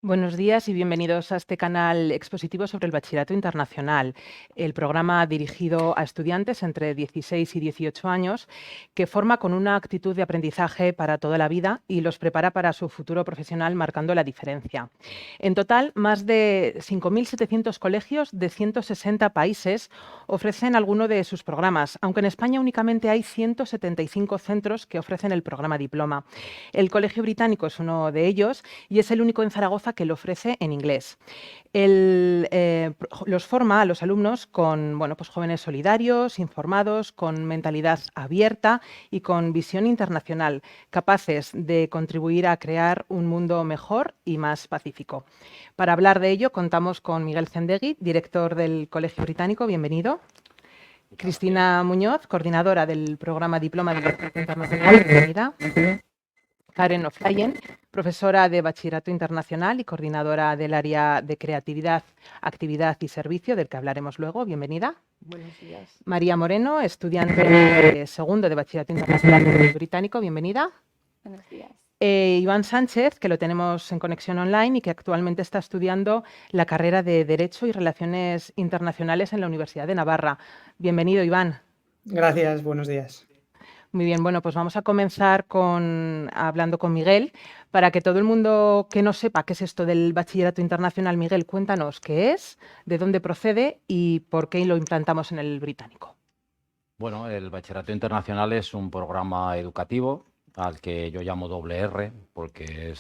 Buenos días y bienvenidos a este canal expositivo sobre el Bachillerato Internacional, el programa dirigido a estudiantes entre 16 y 18 años que forma con una actitud de aprendizaje para toda la vida y los prepara para su futuro profesional marcando la diferencia. En total, más de 5.700 colegios de 160 países ofrecen alguno de sus programas, aunque en España únicamente hay 175 centros que ofrecen el programa diploma. El Colegio Británico es uno de ellos y es el único en Zaragoza que lo ofrece en inglés. Los forma a los alumnos con pues jóvenes solidarios, informados, con mentalidad abierta y con visión internacional, capaces de contribuir a crear un mundo mejor y más pacífico. Para hablar de ello contamos con Miguel Zendegui, director del Colegio Británico. Bienvenido. Cristina Muñoz, coordinadora del programa Diploma de Bachillerato Internacional. Bienvenida. Karen O'Flyen, profesora de Bachillerato Internacional y coordinadora del área de Creatividad, Actividad y Servicio, del que hablaremos luego. Bienvenida. Buenos días. María Moreno, estudiante de segundo de Bachillerato Internacional Británico. Bienvenida. Buenos días. Iván Sánchez, que lo tenemos en conexión online y que actualmente está estudiando la carrera de Derecho y Relaciones Internacionales en la Universidad de Navarra. Bienvenido, Iván. Gracias, buenos días. Muy bien, bueno, pues vamos a comenzar hablando con Miguel. Para que todo el mundo que no sepa qué es esto del Bachillerato Internacional, Miguel, cuéntanos qué es, de dónde procede y por qué lo implantamos en el británico. Bueno, el Bachillerato Internacional es un programa educativo al que yo llamo doble R, porque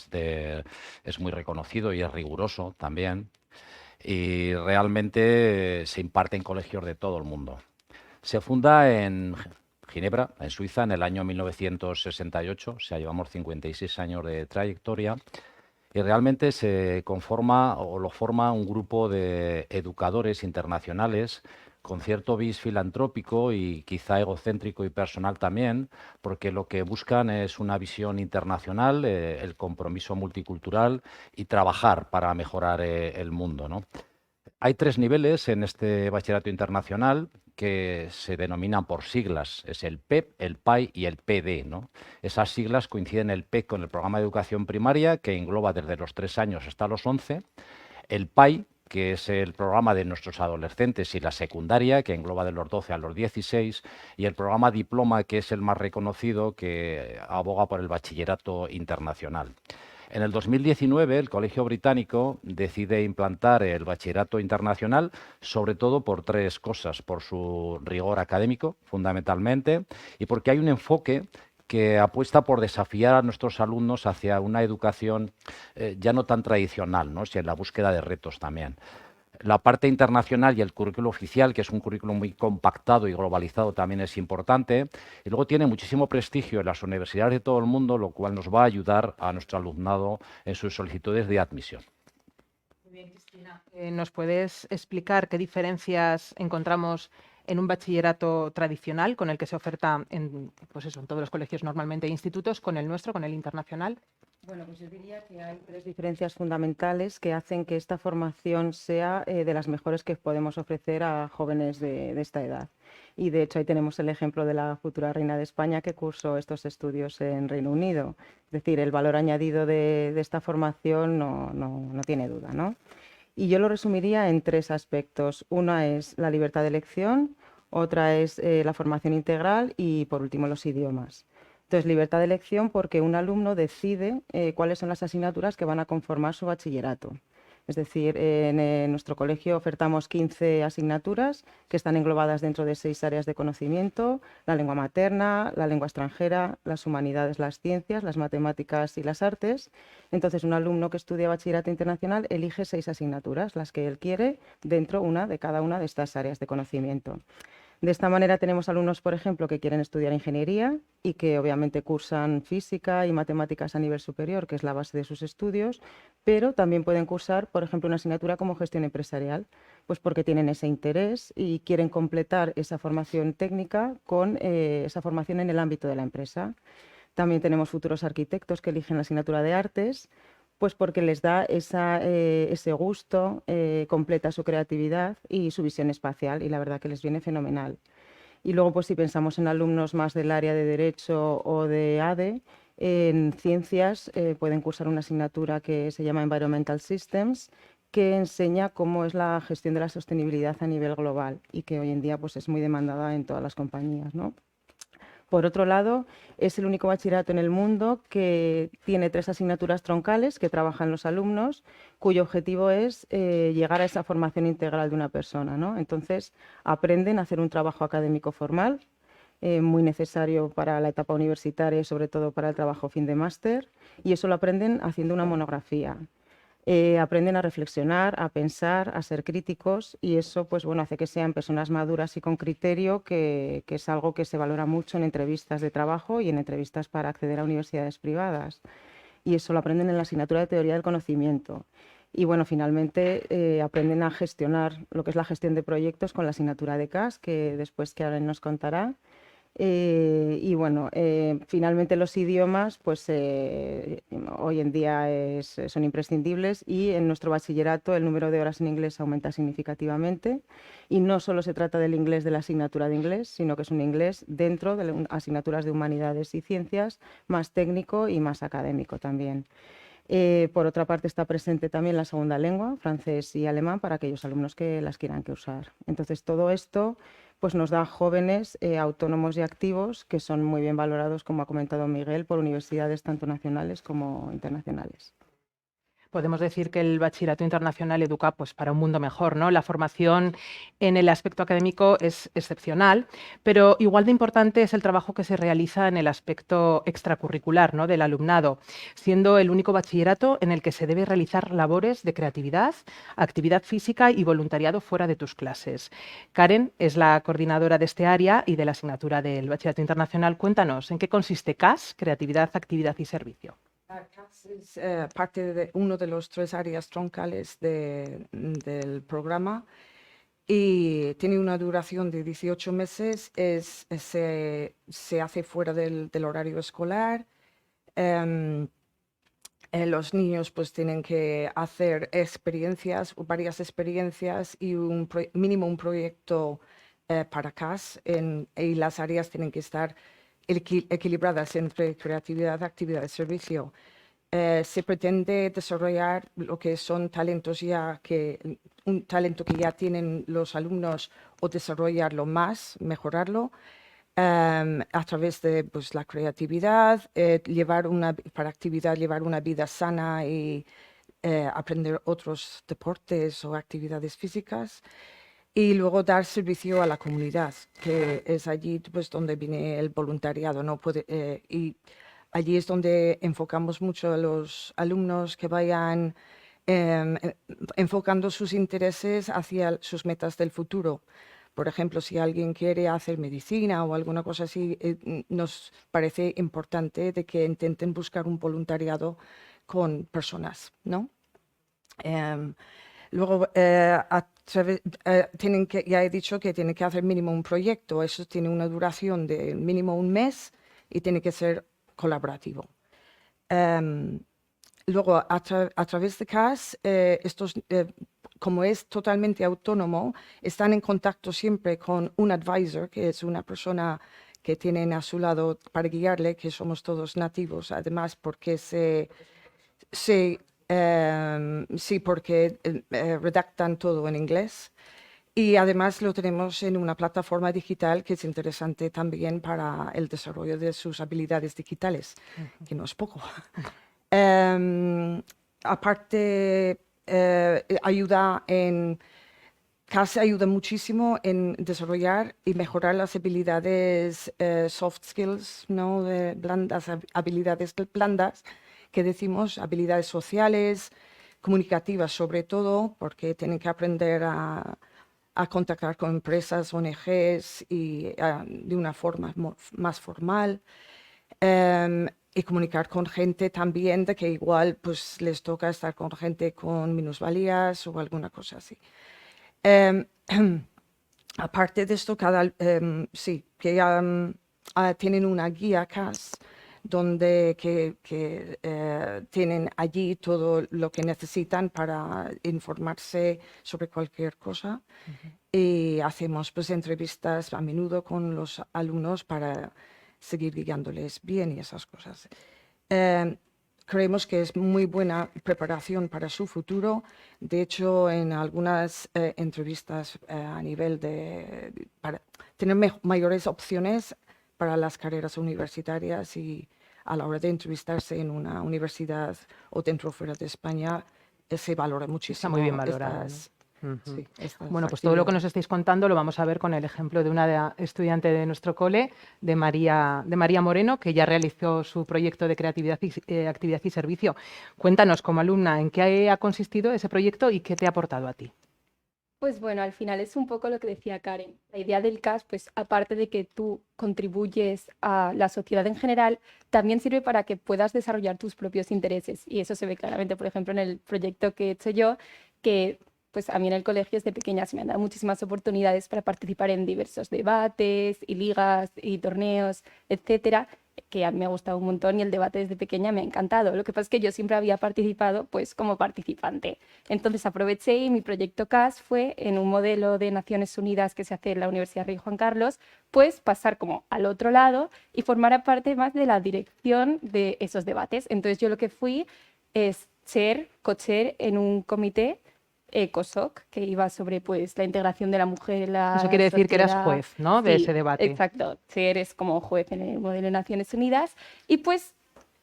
es muy reconocido y es riguroso también. Y realmente se imparte en colegios de todo el mundo. Se funda en Ginebra, en Suiza, en el año 1968. O sea, llevamos 56 años de trayectoria. Y realmente se conforma o lo forma un grupo de educadores internacionales con cierto bis filantrópico y quizá egocéntrico y personal también, porque lo que buscan es una visión internacional, el compromiso multicultural y trabajar para mejorar el mundo, ¿no? Hay 3 niveles en este bachillerato internacional que se denominan por siglas. Es el PEP, el PAI y el PD, ¿no? Esas siglas coinciden el PEP con el programa de educación primaria, que engloba desde los 3 años hasta los 11, el PAI, que es el programa de nuestros adolescentes, y la secundaria, que engloba de los 12 a los 16, y el programa diploma, que es el más reconocido, que aboga por el bachillerato internacional. En el 2019, el Colegio Británico decide implantar el bachillerato internacional, sobre todo por 3 cosas: por su rigor académico, fundamentalmente, y porque hay un enfoque que apuesta por desafiar a nuestros alumnos hacia una educación ya no tan tradicional, ¿no?, sino en la búsqueda de retos también. La parte internacional y el currículo oficial, que es un currículo muy compactado y globalizado, también es importante. Y luego tiene muchísimo prestigio en las universidades de todo el mundo, lo cual nos va a ayudar a nuestro alumnado en sus solicitudes de admisión. Muy bien, Cristina. ¿Nos puedes explicar qué diferencias encontramos en un bachillerato tradicional con el que se oferta en todos los colegios normalmente e institutos, con el nuestro, con el internacional? Bueno, pues yo diría que hay 3 diferencias fundamentales que hacen que esta formación sea de las mejores que podemos ofrecer a jóvenes de esta edad. Y de hecho ahí tenemos el ejemplo de la futura reina de España que cursó estos estudios en Reino Unido. Es decir, el valor añadido de esta formación no tiene duda, ¿no? Y yo lo resumiría en 3 aspectos. Una es la libertad de elección, otra es la formación integral y, por último, los idiomas. Entonces, libertad de elección porque un alumno decide cuáles son las asignaturas que van a conformar su bachillerato. Es decir, en nuestro colegio ofertamos 15 asignaturas que están englobadas dentro de 6 áreas de conocimiento: la lengua materna, la lengua extranjera, las humanidades, las ciencias, las matemáticas y las artes. Entonces, un alumno que estudia bachillerato internacional elige 6 asignaturas, las que él quiere, dentro de cada una de estas áreas de conocimiento. De esta manera tenemos alumnos, por ejemplo, que quieren estudiar ingeniería y que obviamente cursan física y matemáticas a nivel superior, que es la base de sus estudios, pero también pueden cursar, por ejemplo, una asignatura como gestión empresarial, pues porque tienen ese interés y quieren completar esa formación técnica con esa formación en el ámbito de la empresa. También tenemos futuros arquitectos que eligen la asignatura de artes, pues porque les da ese gusto, completa su creatividad y su visión espacial, y la verdad que les viene fenomenal. Y luego, pues si pensamos en alumnos más del área de Derecho o de ADE, En ciencias pueden cursar una asignatura que se llama Environmental Systems, que enseña cómo es la gestión de la sostenibilidad a nivel global y que hoy en día pues, es muy demandada en todas las compañías, ¿no? Por otro lado, es el único bachillerato en el mundo que tiene 3 asignaturas troncales que trabajan los alumnos, cuyo objetivo es llegar a esa formación integral de una persona, ¿no? Entonces, aprenden a hacer un trabajo académico formal, muy necesario para la etapa universitaria y sobre todo para el trabajo fin de máster, y eso lo aprenden haciendo una monografía. Aprenden a reflexionar, a pensar, a ser críticos y eso pues, bueno, hace que sean personas maduras y con criterio, que es algo que se valora mucho en entrevistas de trabajo y en entrevistas para acceder a universidades privadas. Y eso lo aprenden en la asignatura de Teoría del Conocimiento. Y bueno, finalmente aprenden a gestionar lo que es la gestión de proyectos con la asignatura de CAS, que después Karen nos contará. Y bueno, finalmente los idiomas pues hoy en día son imprescindibles y en nuestro bachillerato el número de horas en inglés aumenta significativamente y no solo se trata del inglés de la asignatura de inglés, sino que es un inglés dentro de asignaturas de humanidades y ciencias, más técnico y más académico también. Por otra parte está presente también la segunda lengua, francés y alemán, para aquellos alumnos que las quieran que usar. Entonces todo esto pues nos da jóvenes autónomos y activos que son muy bien valorados, como ha comentado Miguel, por universidades tanto nacionales como internacionales. Podemos decir que el bachillerato internacional educa pues, para un mundo mejor, ¿no? La formación en el aspecto académico es excepcional, pero igual de importante es el trabajo que se realiza en el aspecto extracurricular, ¿no? Del alumnado, siendo el único bachillerato en el que se debe realizar labores de creatividad, actividad física y voluntariado fuera de tus clases. Karen es la coordinadora de este área y de la asignatura del bachillerato internacional. Cuéntanos, ¿en qué consiste CAS, creatividad, actividad y servicio? CAS es parte de uno de los 3 áreas troncales del programa y tiene una duración de 18 meses. Se hace fuera del horario escolar. Los niños pues tienen que hacer varias experiencias y mínimo un proyecto para CAS y las áreas tienen que estar equilibradas entre creatividad, actividad y servicio. Se pretende desarrollar lo que son talentos un talento que ya tienen los alumnos o desarrollarlo más, mejorarlo. A través de pues, la creatividad, para actividad llevar una vida sana y aprender otros deportes o actividades físicas y luego dar servicio a la comunidad, que es allí pues, donde viene el voluntariado, ¿no? Y allí es donde enfocamos mucho a los alumnos que vayan enfocando sus intereses hacia sus metas del futuro. Por ejemplo, si alguien quiere hacer medicina o alguna cosa así, nos parece importante de que intenten buscar un voluntariado con personas, ¿no? Luego, ya he dicho que tienen que hacer mínimo un proyecto. Eso tiene una duración de mínimo un mes y tiene que ser colaborativo. Luego, a través de CAS, como es totalmente autónomo, están en contacto siempre con un advisor, que es una persona que tienen a su lado para guiarle, que somos todos nativos, además porque porque redactan todo en inglés. Y además lo tenemos en una plataforma digital que es interesante también para el desarrollo de sus habilidades digitales, que no es poco. Aparte, CAS ayuda muchísimo en desarrollar y mejorar las habilidades soft skills, ¿no? Habilidades blandas, que decimos, habilidades sociales, comunicativas sobre todo, porque tienen que aprender a contactar con empresas, ONGs y de una forma más formal. Y comunicar con gente también de que igual pues les toca estar con gente con minusvalías o alguna cosa así. Aparte de esto, que tienen una guía CAS donde tienen allí todo lo que necesitan para informarse sobre cualquier cosa. Y hacemos pues entrevistas a menudo con los alumnos para seguir guiándoles bien y esas cosas. Creemos que es muy buena preparación para su futuro. De hecho, en algunas entrevistas a nivel para tener mayores opciones para las carreras universitarias y a la hora de entrevistarse en una universidad o dentro o fuera de España, se valora Está muchísimo muy bien valorado, ¿no? estas, Ujú. sí, estas Bueno, pues todo lo que nos actividades. estáis contando lo vamos a ver con el ejemplo de una estudiante de nuestro cole, de María Moreno, que ya realizó su proyecto de creatividad y actividad y servicio. Cuéntanos, como alumna, ¿en qué ha consistido ese proyecto y qué te ha aportado a ti? Pues bueno, al final es un poco lo que decía Karen. La idea del CAS, pues aparte de que tú contribuyes a la sociedad en general, también sirve para que puedas desarrollar tus propios intereses. Y eso se ve claramente, por ejemplo, en el proyecto que he hecho yo, que pues a mí en el colegio desde pequeña se me han dado muchísimas oportunidades para participar en diversos debates y ligas y torneos, etcétera, que a mí me ha gustado un montón y el debate desde pequeña me ha encantado. Lo que pasa es que yo siempre había participado pues como participante. Entonces aproveché y mi proyecto CAS fue en un modelo de Naciones Unidas que se hace en la Universidad Rey Juan Carlos, pues pasar como al otro lado y formar parte más de la dirección de esos debates. Entonces yo lo que fui es ser co-chair en un comité ECOSOC que iba sobre pues la integración de la mujer en Eso la quiere decir que eras sociedad. juez, ¿no?, de ese Sí, debate. exacto. Ser es como juez en el modelo de Naciones Unidas y pues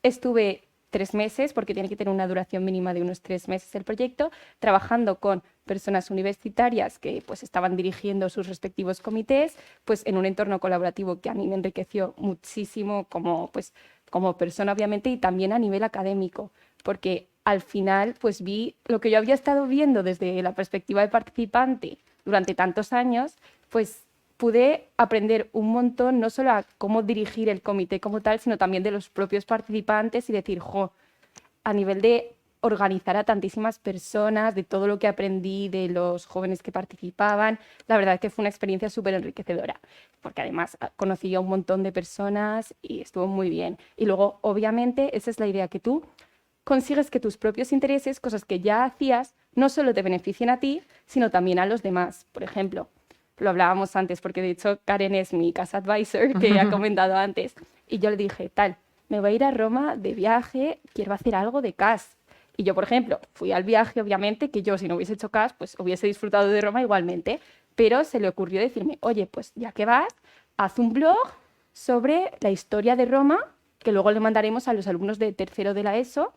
estuve 3 meses, porque tiene que tener una duración mínima de unos 3 meses el proyecto, trabajando con personas universitarias que pues estaban dirigiendo sus respectivos comités, pues en un entorno colaborativo que a mí me enriqueció muchísimo como, pues, como persona, obviamente, y también a nivel académico, porque al final pues vi lo que yo había estado viendo desde la perspectiva de participante durante tantos años, pues pude aprender un montón, no solo a cómo dirigir el comité como tal, sino también de los propios participantes y decir, jo, a nivel de organizar a tantísimas personas, de todo lo que aprendí de los jóvenes que participaban, la verdad que fue una experiencia súper enriquecedora, porque además conocí a un montón de personas y estuvo muy bien. Y luego, obviamente, esa es la idea, que tú consigues que tus propios intereses, cosas que ya hacías, no solo te beneficien a ti, sino también a los demás. Por ejemplo, lo hablábamos antes, porque de hecho Karen es mi CAS advisor, que ya he comentado antes, y yo le dije, tal, me voy a ir a Roma de viaje, quiero hacer algo de CAS. Y yo, por ejemplo, fui al viaje, obviamente, que yo si no hubiese hecho CAS, pues hubiese disfrutado de Roma igualmente, pero se le ocurrió decirme, oye, pues ya que vas, haz un blog sobre la historia de Roma, que luego le mandaremos a los alumnos de tercero de la ESO,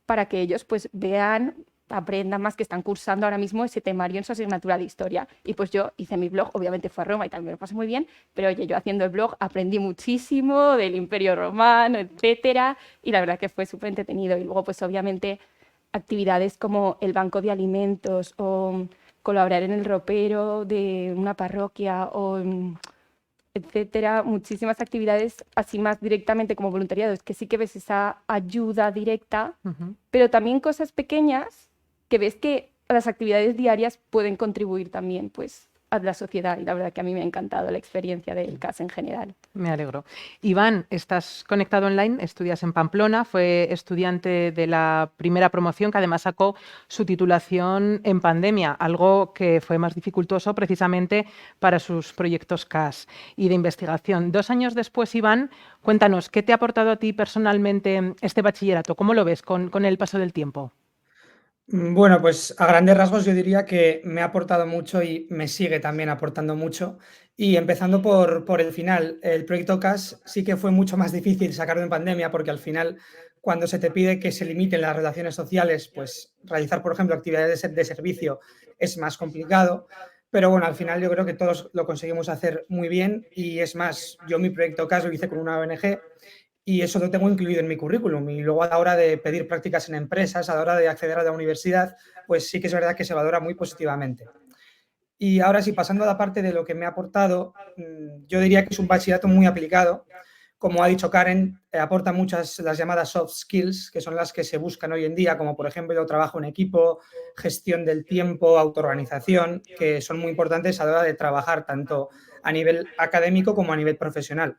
para que ellos pues vean, aprendan más, que están cursando ahora mismo ese temario en su asignatura de historia. Y pues yo hice mi blog, obviamente fue a Roma y también me lo pasé muy bien, pero oye, yo haciendo el blog aprendí muchísimo del Imperio Romano, etcétera, y la verdad que fue súper entretenido. Y luego pues obviamente actividades como el banco de alimentos o colaborar en el ropero de una parroquia o etcétera, muchísimas actividades así más directamente como voluntariados, que sí que ves esa ayuda directa, Ujú. pero también cosas pequeñas que ves que las actividades diarias pueden contribuir también pues a la sociedad, y la verdad que a mí me ha encantado la experiencia del CAS en general. Me alegro. Iván, estás conectado online, estudias en Pamplona, fue estudiante de la primera promoción que además sacó su titulación en pandemia, algo que fue más dificultoso precisamente para sus proyectos CAS y de investigación. 2 años después, Iván, cuéntanos, ¿qué te ha aportado a ti personalmente este bachillerato? ¿Cómo lo ves con el paso del tiempo? Bueno, pues a grandes rasgos yo diría que me ha aportado mucho y me sigue también aportando mucho. Y empezando por el final, el proyecto CAS sí que fue mucho más difícil sacarlo en pandemia porque al final, cuando se te pide que se limiten las relaciones sociales, pues realizar, por ejemplo, actividades de servicio es más complicado. Pero bueno, al final yo creo que todos lo conseguimos hacer muy bien y es más, yo mi proyecto CAS lo hice con una ONG y eso lo tengo incluido en mi currículum. Y luego a la hora de pedir prácticas en empresas, a la hora de acceder a la universidad, pues sí que es verdad que se valora muy positivamente. Y ahora sí, pasando a la parte de lo que me ha aportado, yo diría que es un bachillerato muy aplicado. Como ha dicho Karen, aporta muchas las llamadas soft skills, que son las que se buscan hoy en día, como por ejemplo el trabajo en equipo, gestión del tiempo, autoorganización, que son muy importantes a la hora de trabajar tanto a nivel académico como a nivel profesional.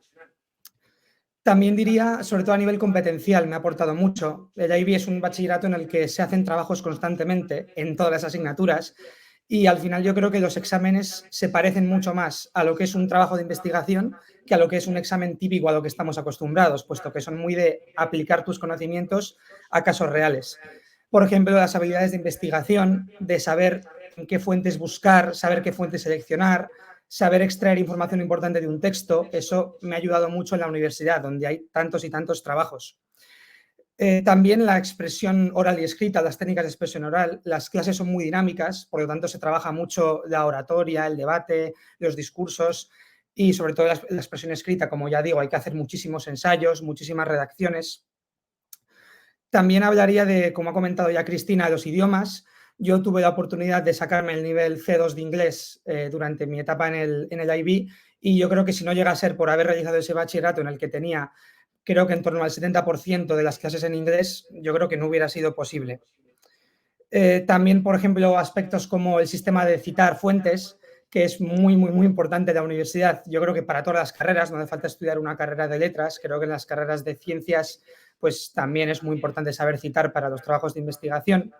También diría, sobre todo a nivel competencial, me ha aportado mucho. El IB es un bachillerato en el que se hacen trabajos constantemente en todas las asignaturas y al final yo creo que los exámenes se parecen mucho más a lo que es un trabajo de investigación que a lo que es un examen típico a lo que estamos acostumbrados, puesto que son muy de aplicar tus conocimientos a casos reales. Por ejemplo, las habilidades de investigación, de saber en qué fuentes buscar, saber qué fuentes seleccionar, saber extraer información importante de un texto, eso me ha ayudado mucho en la universidad, donde hay tantos y tantos trabajos. También la expresión oral y escrita, las técnicas de expresión oral, las clases son muy dinámicas, por lo tanto se trabaja mucho la oratoria, el debate, los discursos y sobre todo la expresión escrita, como ya digo, hay que hacer muchísimos ensayos, muchísimas redacciones. También hablaría de, como ha comentado ya Cristina, de los idiomas. Yo tuve la oportunidad de sacarme el nivel C2 de inglés durante mi etapa en el IB y yo creo que si no llega a ser por haber realizado ese bachillerato en el que tenía, creo que en torno al 70% de las clases en inglés, yo creo que no hubiera sido posible. También, por ejemplo, aspectos como el sistema de citar fuentes, que es muy, muy, muy importante en la universidad. Yo creo que para todas las carreras, no hace falta estudiar una carrera de letras, creo que en las carreras de ciencias pues también es muy importante saber citar para los trabajos de investigación.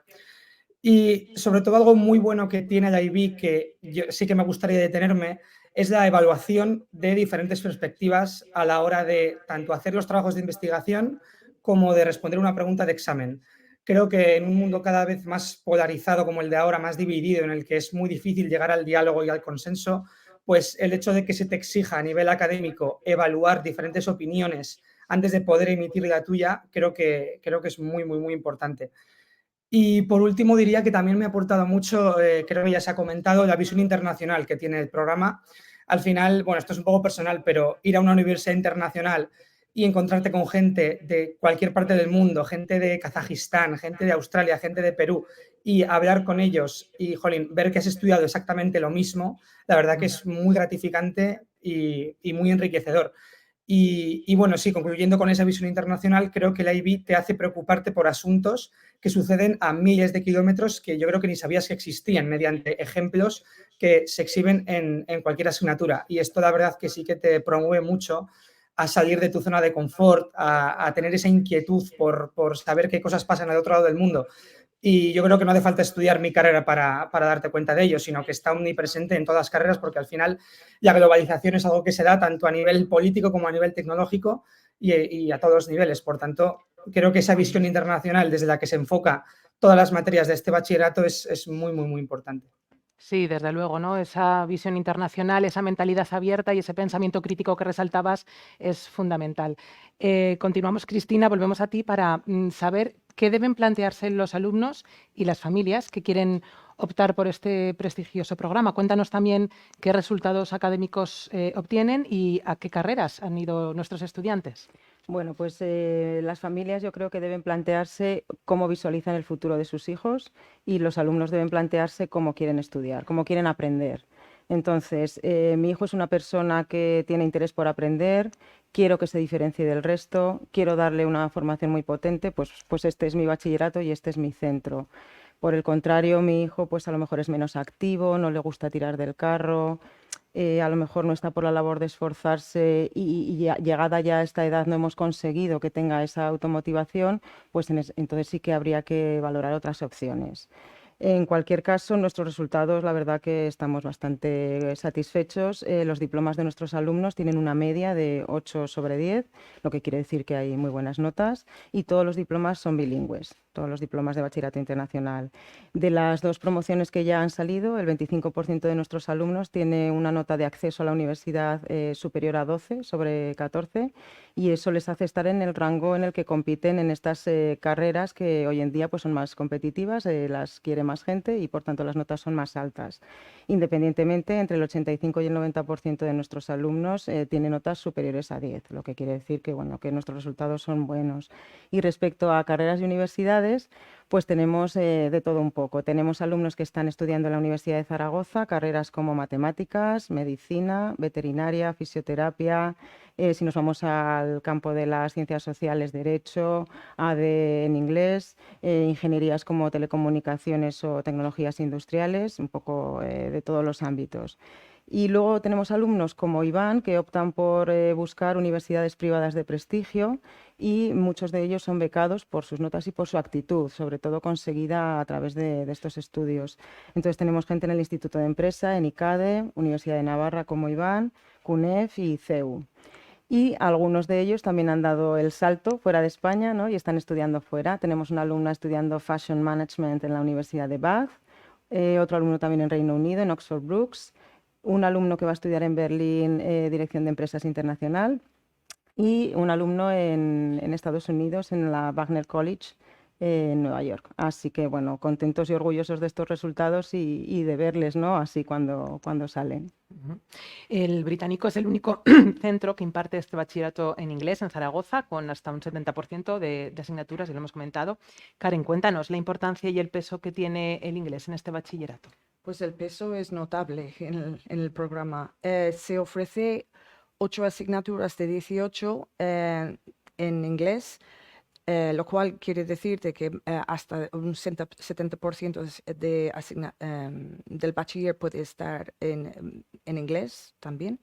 Y sobre todo algo muy bueno que tiene la IB, que yo sí que me gustaría detenerme, es la evaluación de diferentes perspectivas a la hora de tanto hacer los trabajos de investigación como de responder una pregunta de examen. Creo que en un mundo cada vez más polarizado como el de ahora, más dividido, en el que es muy difícil llegar al diálogo y al consenso, pues el hecho de que se te exija a nivel académico evaluar diferentes opiniones antes de poder emitir la tuya, creo que es muy, muy, muy importante. Y por último diría que también me ha aportado mucho, creo que ya se ha comentado, la visión internacional que tiene el programa. Al final, bueno, esto es un poco personal, pero ir a una universidad internacional y encontrarte con gente de cualquier parte del mundo, gente de Kazajistán, gente de Australia, gente de Perú, y hablar con ellos y, jolín, ver que has estudiado exactamente lo mismo, la verdad que es muy gratificante y muy enriquecedor. Y bueno, sí, concluyendo con esa visión internacional, creo que la IB te hace preocuparte por asuntos que suceden a miles de kilómetros que yo creo que ni sabías que existían mediante ejemplos que se exhiben en cualquier asignatura. Y esto la verdad que sí que te promueve mucho a salir de tu zona de confort, a tener esa inquietud por saber qué cosas pasan al otro lado del mundo. Y yo creo que no hace falta estudiar mi carrera para darte cuenta de ello, sino que está omnipresente en todas las carreras, porque al final la globalización es algo que se da tanto a nivel político como a nivel tecnológico y a todos los niveles. Por tanto, creo que esa visión internacional desde la que se enfoca todas las materias de este bachillerato es muy, muy, muy importante. Sí, desde luego, ¿no? Esa visión internacional, esa mentalidad abierta y ese pensamiento crítico que resaltabas es fundamental. Continuamos, Cristina, volvemos a ti para saber qué deben plantearse los alumnos y las familias que quieren optar por este prestigioso programa. Cuéntanos también qué resultados académicos obtienen y a qué carreras han ido nuestros estudiantes. Bueno, pues las familias yo creo que deben plantearse cómo visualizan el futuro de sus hijos y los alumnos deben plantearse cómo quieren estudiar, cómo quieren aprender. Entonces, mi hijo es una persona que tiene interés por aprender, quiero que se diferencie del resto, quiero darle una formación muy potente, pues este es mi bachillerato y este es mi centro. Por el contrario, mi hijo pues a lo mejor es menos activo, no le gusta tirar del carro, a lo mejor no está por la labor de esforzarse y llegada ya a esta edad no hemos conseguido que tenga esa automotivación, pues entonces sí que habría que valorar otras opciones. En cualquier caso, nuestros resultados, la verdad que estamos bastante satisfechos. Los diplomas de nuestros alumnos tienen una media de 8 sobre 10, lo que quiere decir que hay muy buenas notas, y todos los diplomas son bilingües, todos los diplomas de bachillerato internacional. De las dos promociones que ya han salido, el 25% de nuestros alumnos tiene una nota de acceso a la universidad superior a 12 sobre 14, y eso les hace estar en el rango en el que compiten en estas carreras que hoy en día pues, son más competitivas, las quiere más gente y por tanto las notas son más altas. Independientemente, entre el 85 y el 90% de nuestros alumnos tienen notas superiores a 10, lo que quiere decir que, bueno, que nuestros resultados son buenos. Y respecto a carreras y universidades, pues tenemos de todo un poco. Tenemos alumnos que están estudiando en la Universidad de Zaragoza, carreras como matemáticas, medicina, veterinaria, fisioterapia. Si nos vamos al campo de las ciencias sociales, derecho, AD en inglés, ingenierías como telecomunicaciones o tecnologías industriales, un poco de todos los ámbitos. Y luego tenemos alumnos como Iván que optan por buscar universidades privadas de prestigio y muchos de ellos son becados por sus notas y por su actitud, sobre todo conseguida a través de estos estudios. Entonces tenemos gente en el Instituto de Empresa, en ICADE, Universidad de Navarra como Iván, CUNEF y CEU. Y algunos de ellos también han dado el salto fuera de España, ¿no? Y están estudiando fuera. Tenemos una alumna estudiando Fashion Management en la Universidad de Bath, otro alumno también en Reino Unido, en Oxford Brookes, un alumno que va a estudiar en Berlín Dirección de Empresas Internacional y un alumno en Estados Unidos en la Wagner College en Nueva York. Así que, bueno, contentos y orgullosos de estos resultados y de verles, ¿no? Así cuando salen. Ujú. El británico es el único centro que imparte este bachillerato en inglés en Zaragoza, con hasta un 70% de asignaturas, y lo hemos comentado. Karen, cuéntanos la importancia y el peso que tiene el inglés en este bachillerato. Pues el peso es notable en el programa. Se ofrece 8 asignaturas de 18 en inglés, lo cual quiere decir de que hasta un 70% del bachiller puede estar en inglés también.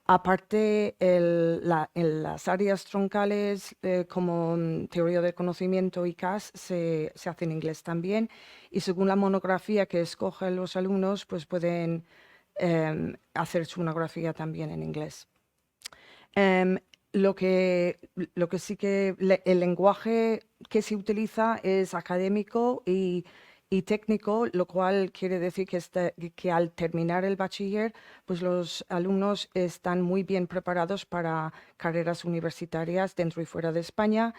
Aparte, en las áreas troncales como teoría del conocimiento y CAS se hace en inglés también, y según la monografía que escogen los alumnos, pues pueden hacer su monografía también en inglés. Lo que sí que el lenguaje que se utiliza es académico y técnico, lo cual quiere decir que al terminar el bachiller, pues los alumnos están muy bien preparados para carreras universitarias dentro y fuera de España,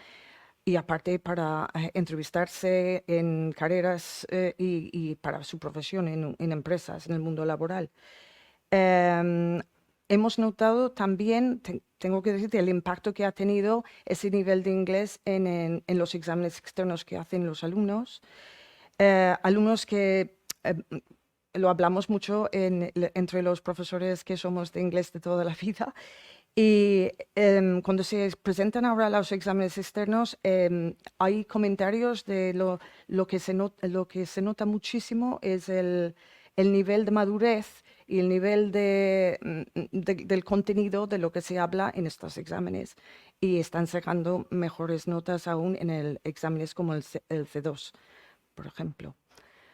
y aparte para entrevistarse en carreras y para su profesión en empresas, en el mundo laboral. Hemos notado también, tengo que decirte, el impacto que ha tenido ese nivel de inglés en los exámenes externos que hacen los alumnos. Alumnos que lo hablamos mucho entre los profesores que somos de inglés de toda la vida. Y cuando se presentan ahora los exámenes externos, hay comentarios de lo que se nota muchísimo es el nivel de madurez y el nivel del contenido de lo que se habla en estos exámenes. Y están sacando mejores notas aún en exámenes como el C2, por ejemplo.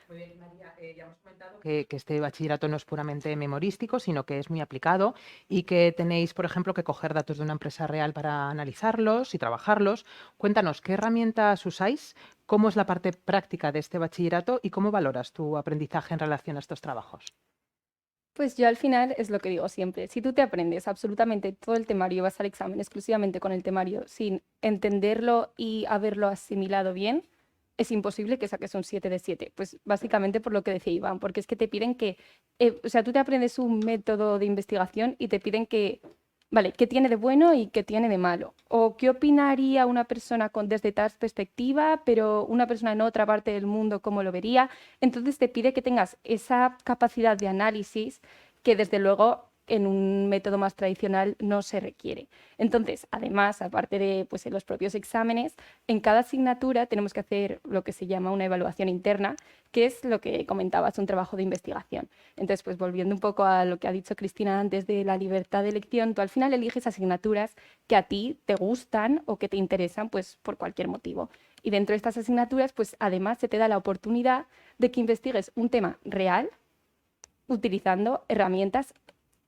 Muy bien, María, ya hemos comentado que este bachillerato no es puramente memorístico, sino que es muy aplicado y que tenéis, por ejemplo, que coger datos de una empresa real para analizarlos y trabajarlos. Cuéntanos, ¿qué herramientas usáis? ¿Cómo es la parte práctica de este bachillerato y cómo valoras tu aprendizaje en relación a estos trabajos? Pues yo al final es lo que digo siempre, si tú te aprendes absolutamente todo el temario y vas al examen exclusivamente con el temario sin entenderlo y haberlo asimilado bien, es imposible que saques un 7 de 7. Pues básicamente por lo que decía Iván, porque es que te piden que, o sea, tú te aprendes un método de investigación y te piden que, vale, ¿qué tiene de bueno y qué tiene de malo? O qué opinaría una persona desde tal perspectiva, pero una persona en otra parte del mundo, ¿cómo lo vería? Entonces te pide que tengas esa capacidad de análisis que desde luego en un método más tradicional no se requiere. Entonces, además, aparte de pues, en los propios exámenes, en cada asignatura tenemos que hacer lo que se llama una evaluación interna, que es lo que comentabas, un trabajo de investigación. Entonces, pues volviendo un poco a lo que ha dicho Cristina antes de la libertad de elección, tú al final eliges asignaturas que a ti te gustan o que te interesan pues, por cualquier motivo. Y dentro de estas asignaturas, pues además se te da la oportunidad de que investigues un tema real utilizando herramientas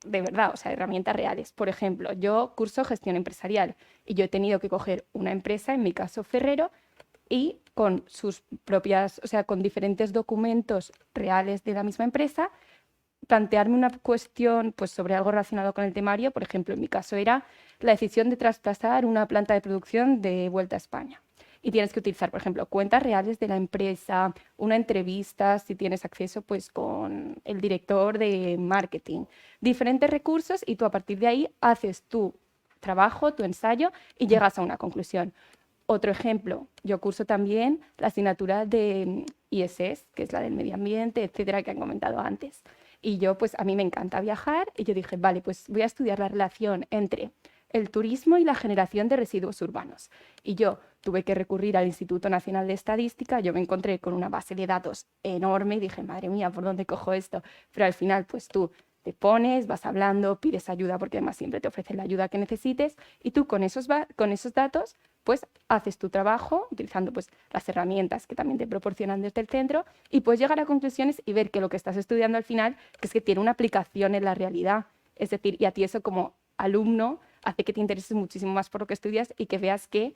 de verdad, o sea, herramientas reales. Por ejemplo, yo curso gestión empresarial y yo he tenido que coger una empresa, en mi caso Ferrero, y con sus propias, o sea, con diferentes documentos reales de la misma empresa, plantearme una cuestión pues, sobre algo relacionado con el temario. Por ejemplo, en mi caso era la decisión de traspasar una planta de producción de vuelta a España. Y tienes que utilizar, por ejemplo, cuentas reales de la empresa, una entrevista, si tienes acceso, pues con el director de marketing, diferentes recursos, y tú a partir de ahí haces tu trabajo, tu ensayo y llegas a una conclusión. Otro ejemplo, yo curso también la asignatura de ISS, que es la del medio ambiente, etcétera, que han comentado antes. Y yo, pues a mí me encanta viajar y yo dije, vale, pues voy a estudiar la relación entre el turismo y la generación de residuos urbanos. Y yo tuve que recurrir al Instituto Nacional de Estadística, yo me encontré con una base de datos enorme y dije, madre mía, ¿por dónde cojo esto? Pero al final, pues tú te pones, vas hablando, pides ayuda porque además siempre te ofrecen la ayuda que necesites y tú con esos datos pues haces tu trabajo utilizando pues las herramientas que también te proporcionan desde el centro y puedes llegar a conclusiones y ver que lo que estás estudiando al final que es que tiene una aplicación en la realidad. Es decir, y a ti eso como alumno hace que te intereses muchísimo más por lo que estudias y que veas que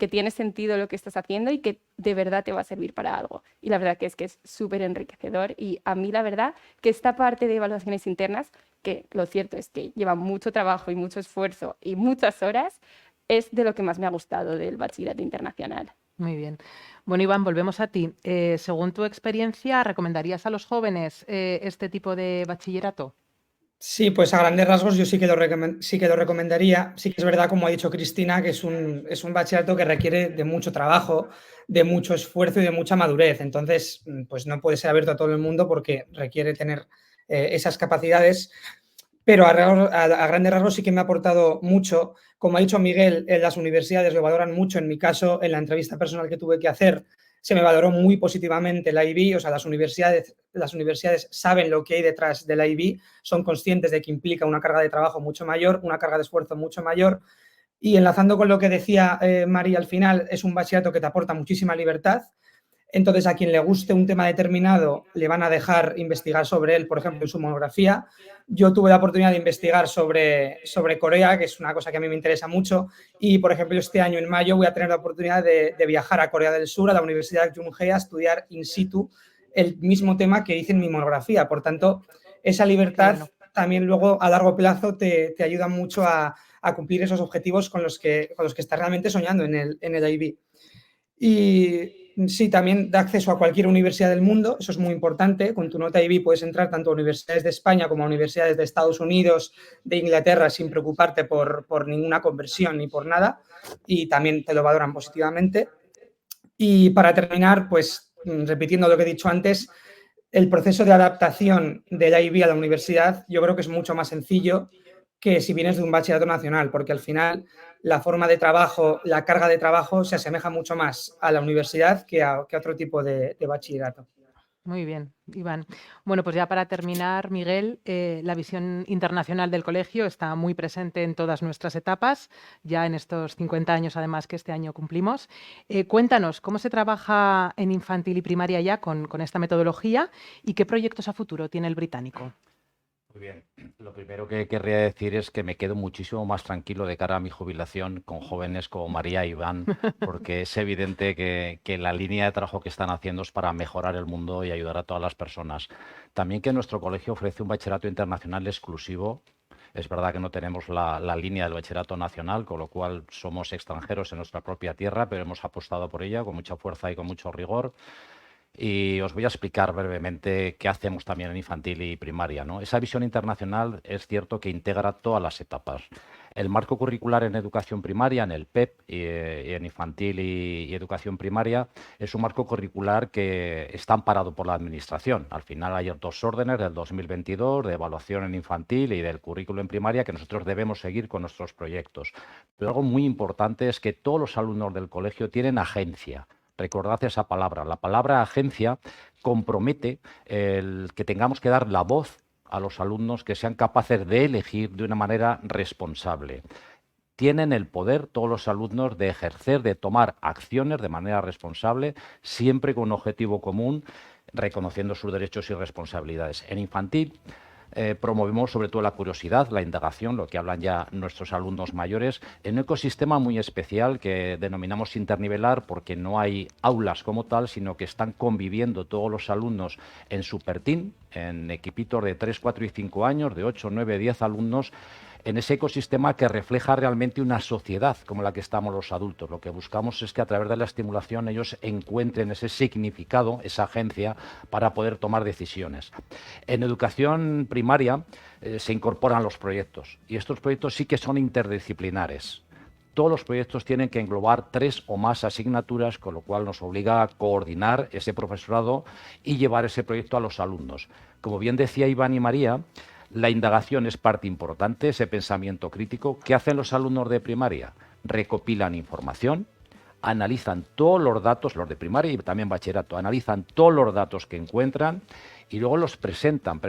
tiene sentido lo que estás haciendo y que de verdad te va a servir para algo. Y la verdad que es súper enriquecedor y a mí la verdad que esta parte de evaluaciones internas, que lo cierto es que lleva mucho trabajo y mucho esfuerzo y muchas horas, es de lo que más me ha gustado del bachillerato internacional. Muy bien. Bueno, Iván, volvemos a ti. Según tu experiencia, ¿recomendarías a los jóvenes este tipo de bachillerato? Sí, pues a grandes rasgos yo sí que lo recomendaría. Sí que es verdad, como ha dicho Cristina, que es un bachillerato que requiere de mucho trabajo, de mucho esfuerzo y de mucha madurez. Entonces, pues no puede ser abierto a todo el mundo porque requiere tener esas capacidades. Pero a grandes rasgos sí que me ha aportado mucho. Como ha dicho Miguel, en las universidades lo valoran mucho. En mi caso, en la entrevista personal que tuve que hacer, se me valoró muy positivamente la IB. O sea, las universidades saben lo que hay detrás de la IB, son conscientes de que implica una carga de trabajo mucho mayor, una carga de esfuerzo mucho mayor. Y enlazando con lo que decía María al final, es un bachillerato que te aporta muchísima libertad. Entonces, a quien le guste un tema determinado, le van a dejar investigar sobre él, por ejemplo, en su monografía. Yo tuve la oportunidad de investigar sobre Corea, que es una cosa que a mí me interesa mucho, y, por ejemplo, este año, en mayo, voy a tener la oportunidad de viajar a Corea del Sur, a la Universidad de Kyung Hee, a estudiar in situ el mismo tema que hice en mi monografía. Por tanto, esa libertad también luego, a largo plazo, te ayuda mucho a cumplir esos objetivos con los que estás realmente soñando en el IB. Y sí, también da acceso a cualquier universidad del mundo, eso es muy importante. Con tu nota IB puedes entrar tanto a universidades de España como a universidades de Estados Unidos, de Inglaterra, sin preocuparte por ninguna conversión ni por nada, y también te lo valoran positivamente. Y para terminar, pues repitiendo lo que he dicho antes, el proceso de adaptación del IB a la universidad yo creo que es mucho más sencillo que si vienes de un bachillerato nacional, porque al final la forma de trabajo, la carga de trabajo se asemeja mucho más a la universidad que a otro tipo de bachillerato. Muy bien, Iván. Bueno, pues ya para terminar, Miguel, la visión internacional del colegio está muy presente en todas nuestras etapas, ya en estos 50 años además que este año cumplimos. Cuéntanos, ¿cómo se trabaja en infantil y primaria ya con esta metodología y qué proyectos a futuro tiene el británico? Muy bien. Lo primero que querría decir es que me quedo muchísimo más tranquilo de cara a mi jubilación con jóvenes como María e Iván, porque es evidente que la línea de trabajo que están haciendo es para mejorar el mundo y ayudar a todas las personas. También que nuestro colegio ofrece un bachillerato internacional exclusivo. Es verdad que no tenemos la línea del bachillerato nacional, con lo cual somos extranjeros en nuestra propia tierra, pero hemos apostado por ella con mucha fuerza y con mucho rigor. Y os voy a explicar brevemente qué hacemos también en infantil y primaria, ¿no? Esa visión internacional es cierto que integra todas las etapas. El marco curricular en educación primaria, en el PEP, y en infantil y educación primaria, es un marco curricular que está amparado por la Administración. Al final hay dos órdenes del 2022 de evaluación en infantil y del currículo en primaria que nosotros debemos seguir con nuestros proyectos. Pero algo muy importante es que todos los alumnos del colegio tienen agencia. Recordad esa palabra. La palabra agencia compromete el que tengamos que dar la voz a los alumnos que sean capaces de elegir de una manera responsable. Tienen el poder todos los alumnos de ejercer, de tomar acciones de manera responsable, siempre con un objetivo común, reconociendo sus derechos y responsabilidades. En infantil promovemos sobre todo la curiosidad, la indagación, lo que hablan ya nuestros alumnos mayores, en un ecosistema muy especial que denominamos internivelar porque no hay aulas como tal, sino que están conviviendo todos los alumnos en Superteam, en equipitos de 3, 4 y 5 años, de 8, 9, 10 alumnos, en ese ecosistema que refleja realmente una sociedad como la que estamos los adultos. Lo que buscamos es que a través de la estimulación ellos encuentren ese significado, esa agencia, para poder tomar decisiones. En educación primaria se incorporan los proyectos y estos proyectos sí que son interdisciplinares. Todos los proyectos tienen que englobar 3 o más asignaturas, con lo cual nos obliga a coordinar ese profesorado y llevar ese proyecto a los alumnos. Como bien decía Iván y María, la indagación es parte importante, ese pensamiento crítico. ¿Qué hacen los alumnos de primaria? Recopilan información, analizan todos los datos, los de primaria y también bachillerato, analizan todos los datos que encuentran y luego los presentan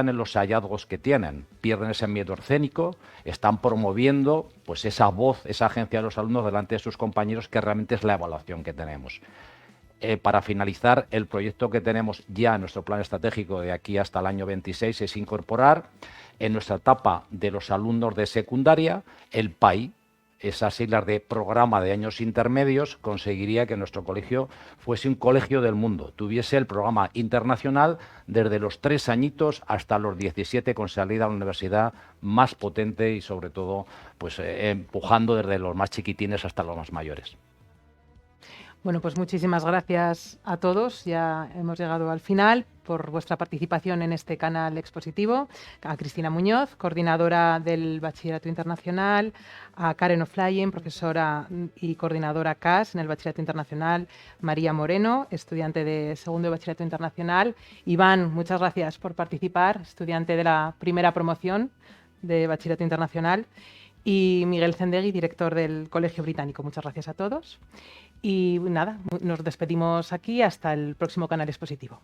en los hallazgos que tienen, pierden ese miedo escénico, están promoviendo pues esa voz, esa agencia de los alumnos delante de sus compañeros, que realmente es la evaluación que tenemos. Para finalizar, el proyecto que tenemos ya en nuestro plan estratégico de aquí hasta el año 26 es incorporar en nuestra etapa de los alumnos de secundaria el PAI. Esas siglas de Programa de Años Intermedios conseguiría que nuestro colegio fuese un colegio del mundo, tuviese el programa internacional desde los 3 añitos hasta los 17 con salida a la universidad más potente y sobre todo pues empujando desde los más chiquitines hasta los más mayores. Bueno, pues muchísimas gracias a todos. Ya hemos llegado al final por vuestra participación en este canal expositivo. A Cristina Muñoz, coordinadora del Bachillerato Internacional, a Karen O'Flyen, profesora y coordinadora CAS en el Bachillerato Internacional, María Moreno, estudiante de segundo de Bachillerato Internacional. Iván, muchas gracias por participar, estudiante de la primera promoción de Bachillerato Internacional. Y Miguel Zendegui, director del Colegio Británico. Muchas gracias a todos. Y nada, nos despedimos aquí hasta el próximo canal expositivo.